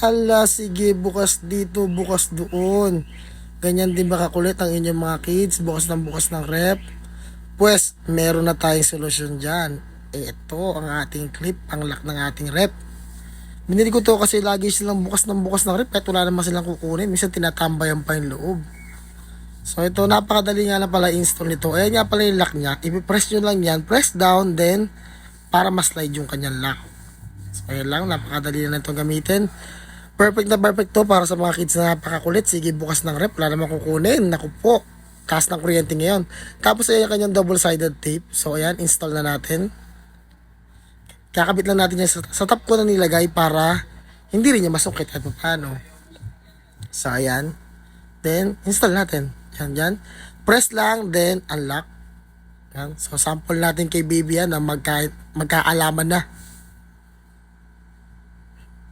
Hala, sige, bukas dito, bukas doon. Ganyan din ba kakulit ang inyong mga kids, bukas ng rep? Pues, meron na tayong solusyon dyan. Ito ang ating clip, ang lock ng ating rep. Binili ko to kasi lagi silang bukas ng rep, kahit wala naman silang kukunin. Minsan tinatambayan pa yung loob. So ito, napakadali nga na pala install nito. Ayan nga pala yung lock niya. I-press nyo lang yan, press down, then para ma-slide yung kanyang lock. So ayan lang, napakadali na itong gamitin. Perfect na perfect to para sa mga kids na napakakulit. Sige, bukas ng rep, wala naman kukunin. Naku po, taas ng kuryente ngayon. Tapos ayan yung kanyang double-sided tape. So ayan, install na natin. Kakabit lang natin yan sa top ko na nilagay para hindi rin niya masukit at paano. So ayan, then install natin. Yan. Press lang, then unlock. Yan. So sample natin kay baby yan na magkaalaman na.